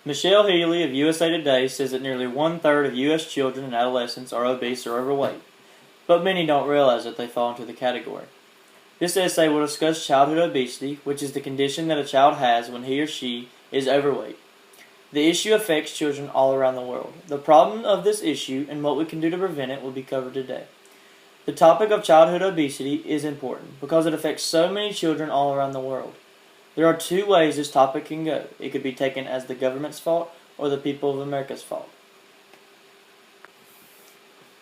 Michelle Healy of USA Today says that nearly one-third of U.S. children and adolescents are obese or overweight, but many don't realize that they fall into the category. This essay will discuss childhood obesity, which is the condition that a child has when he or she is overweight. The issue affects children all around the world. The problem of this issue and what we can do to prevent it will be covered today. The topic of childhood obesity is important because it affects so many children all around the world. There are two ways this topic can go. It could be taken as the government's fault or the people of America's fault.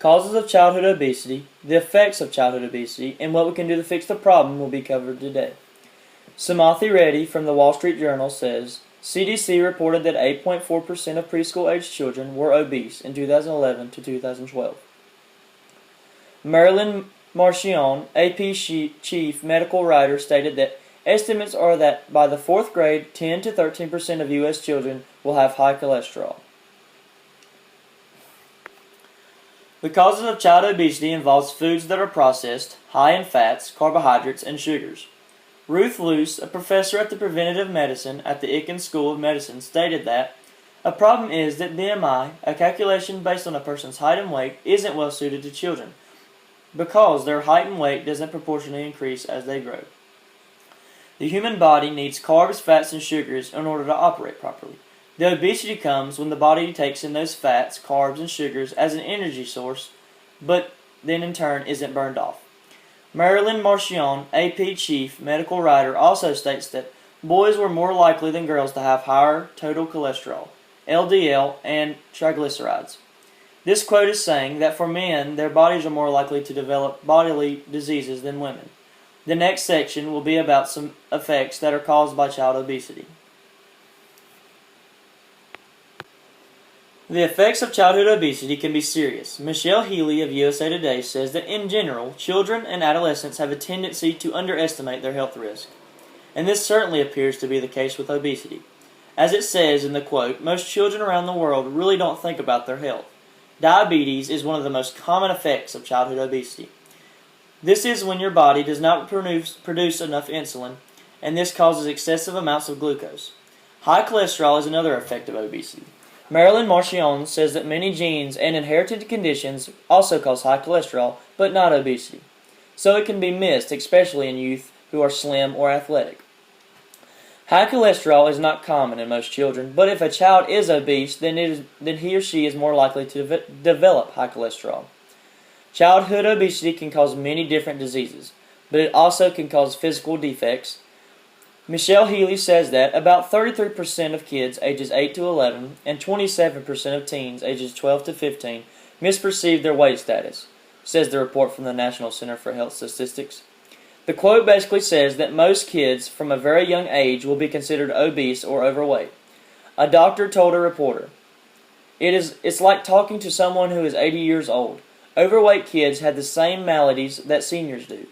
Causes of childhood obesity, the effects of childhood obesity, and what we can do to fix the problem will be covered today. Sumathi Reddy from the Wall Street Journal says, CDC reported that 8.4% of preschool-aged children were obese in 2011 to 2012. Marilyn Marchion, AP chief medical writer, stated that estimates are that by the fourth grade, 10 to 13% of U.S. children will have high cholesterol. The causes of child obesity involves foods that are processed, high in fats, carbohydrates, and sugars. Ruth Luce, a professor at the Preventative Medicine at the Icahn School of Medicine, stated that a problem is that BMI, a calculation based on a person's height and weight, isn't well suited to children because their height and weight doesn't proportionally increase as they grow. The human body needs carbs, fats, and sugars in order to operate properly. The obesity comes when the body takes in those fats, carbs, and sugars as an energy source, but then in turn isn't burned off. Marilyn Marchion, AP chief medical writer, also states that boys were more likely than girls to have higher total cholesterol, LDL, and triglycerides. This quote is saying that for men, their bodies are more likely to develop bodily diseases than women. The next section will be about some effects that are caused by child obesity. The effects of childhood obesity can be serious. Michelle Healy of USA Today says that in general, children and adolescents have a tendency to underestimate their health risk. And this certainly appears to be the case with obesity. As it says in the quote, most children around the world really don't think about their health. Diabetes is one of the most common effects of childhood obesity. This is when your body does not produce enough insulin, and this causes excessive amounts of glucose. High cholesterol is another effect of obesity. Marilyn Marchion says that many genes and inherited conditions also cause high cholesterol, but not obesity. So it can be missed, especially in youth who are slim or athletic. High cholesterol is not common in most children, but if a child is obese, then he or she is more likely to develop high cholesterol. Childhood obesity can cause many different diseases, but it also can cause physical defects. Michelle Healy says that about 33% of kids ages 8 to 11 and 27% of teens ages 12 to 15 misperceive their weight status, says the report from the National Center for Health Statistics. The quote basically says that most kids from a very young age will be considered obese or overweight. A doctor told a reporter, It's like talking to someone who is 80 years old. Overweight kids have the same maladies that seniors do.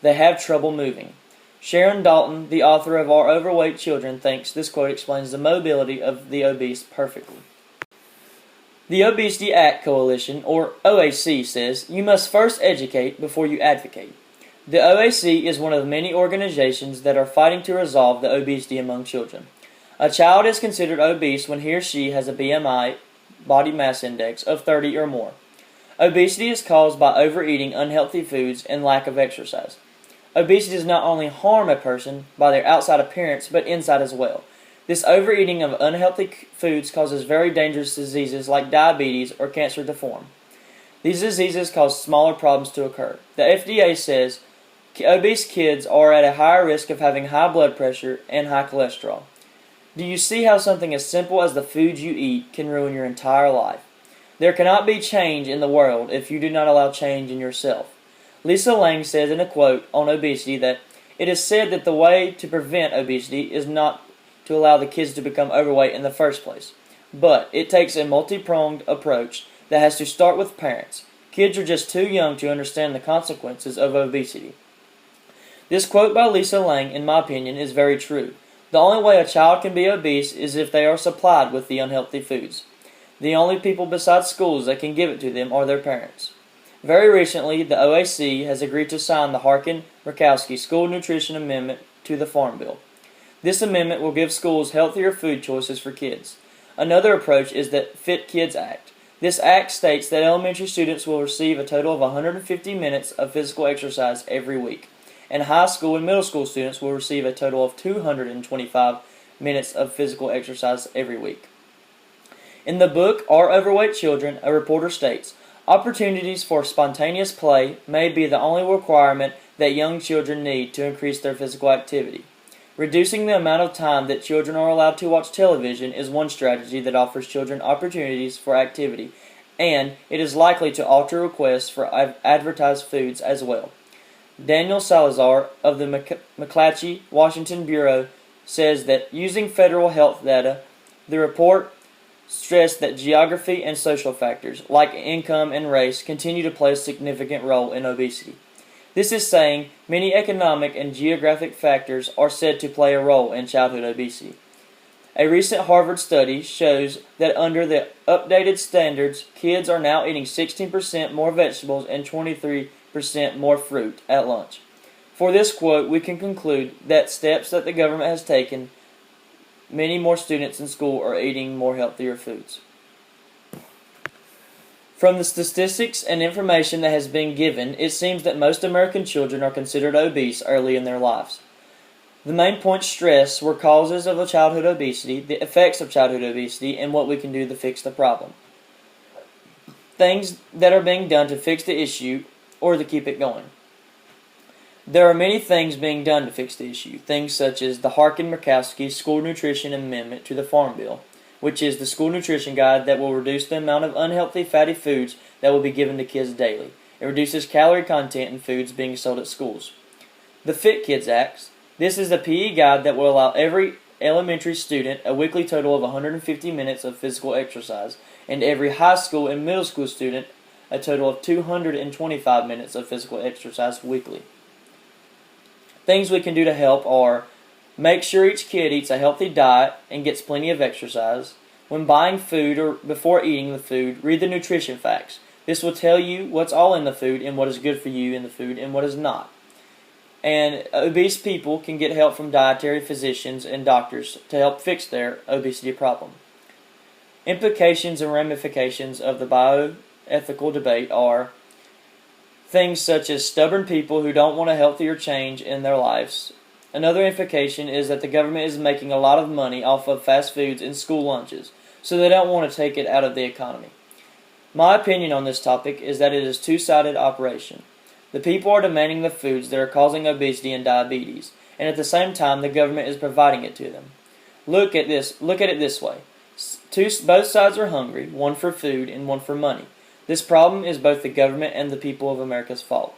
They have trouble moving. Sharon Dalton, the author of Our Overweight Children, thinks this quote explains the mobility of the obese perfectly. The Obesity Act Coalition, or OAC, says you must first educate before you advocate. The OAC is one of many organizations that are fighting to resolve the obesity among children. A child is considered obese when he or she has a BMI, body mass index, of 30 or more. Obesity is caused by overeating unhealthy foods and lack of exercise. Obesity does not only harm a person by their outside appearance, but inside as well. This overeating of unhealthy foods causes very dangerous diseases like diabetes or cancer to form. These diseases cause smaller problems to occur. The FDA says obese kids are at a higher risk of having high blood pressure and high cholesterol. Do you see how something as simple as the foods you eat can ruin your entire life? There cannot be change in the world if you do not allow change in yourself. Lisa Lang says in a quote on obesity that it is said that the way to prevent obesity is not to allow the kids to become overweight in the first place, but it takes a multi-pronged approach that has to start with parents. Kids are just too young to understand the consequences of obesity. This quote by Lisa Lang, in my opinion, is very true. The only way a child can be obese is if they are supplied with the unhealthy foods. The only people besides schools that can give it to them are their parents. Very recently, the OAC has agreed to sign the Harkin-Murkowski School Nutrition Amendment to the Farm Bill. This amendment will give schools healthier food choices for kids. Another approach is the Fit Kids Act. This act states that elementary students will receive a total of 150 minutes of physical exercise every week, and high school and middle school students will receive a total of 225 minutes of physical exercise every week. In the book Are Overweight Children, a reporter states, opportunities for spontaneous play may be the only requirement that young children need to increase their physical activity. Reducing the amount of time that children are allowed to watch television is one strategy that offers children opportunities for activity, and it is likely to alter requests for advertised foods as well. Daniel Salazar of the McClatchy, Washington Bureau says that using federal health data, the report stressed that geography and social factors, like income and race, continue to play a significant role in obesity. This is saying many economic and geographic factors are said to play a role in childhood obesity. A recent Harvard study shows that under the updated standards, kids are now eating 16% more vegetables and 23% more fruit at lunch. For this quote, we can conclude that steps that the government has taken, many more students in school are eating more healthier foods. From the statistics and information that has been given, it seems that most American children are considered obese early in their lives. The main points stressed were causes of childhood obesity, the effects of childhood obesity, and what we can do to fix the problem. Things that are being done to fix the issue or to keep it going. There are many things being done to fix the issue, things such as the Harkin-Murkowski School Nutrition Amendment to the Farm Bill, which is the school nutrition guide that will reduce the amount of unhealthy fatty foods that will be given to kids daily. It reduces calorie content in foods being sold at schools. The Fit Kids Act. This is a PE guide that will allow every elementary student a weekly total of 150 minutes of physical exercise, and every high school and middle school student a total of 225 minutes of physical exercise weekly. Things we can do to help are make sure each kid eats a healthy diet and gets plenty of exercise. When buying food or before eating the food, read the nutrition facts. This will tell you what's all in the food and what is good for you in the food and what is not. And obese people can get help from dietary physicians and doctors to help fix their obesity problem. Implications and ramifications of the bioethical debate are things such as stubborn people who don't want a healthier change in their lives. Another implication is that the government is making a lot of money off of fast foods and school lunches, so they don't want to take it out of the economy. My opinion on this topic is that it is a two-sided operation. The people are demanding the foods that are causing obesity and diabetes, and at the same time the government is providing it to them. Look at it this way. Both sides are hungry, one for food and one for money. This problem is both the government and the people of America's fault.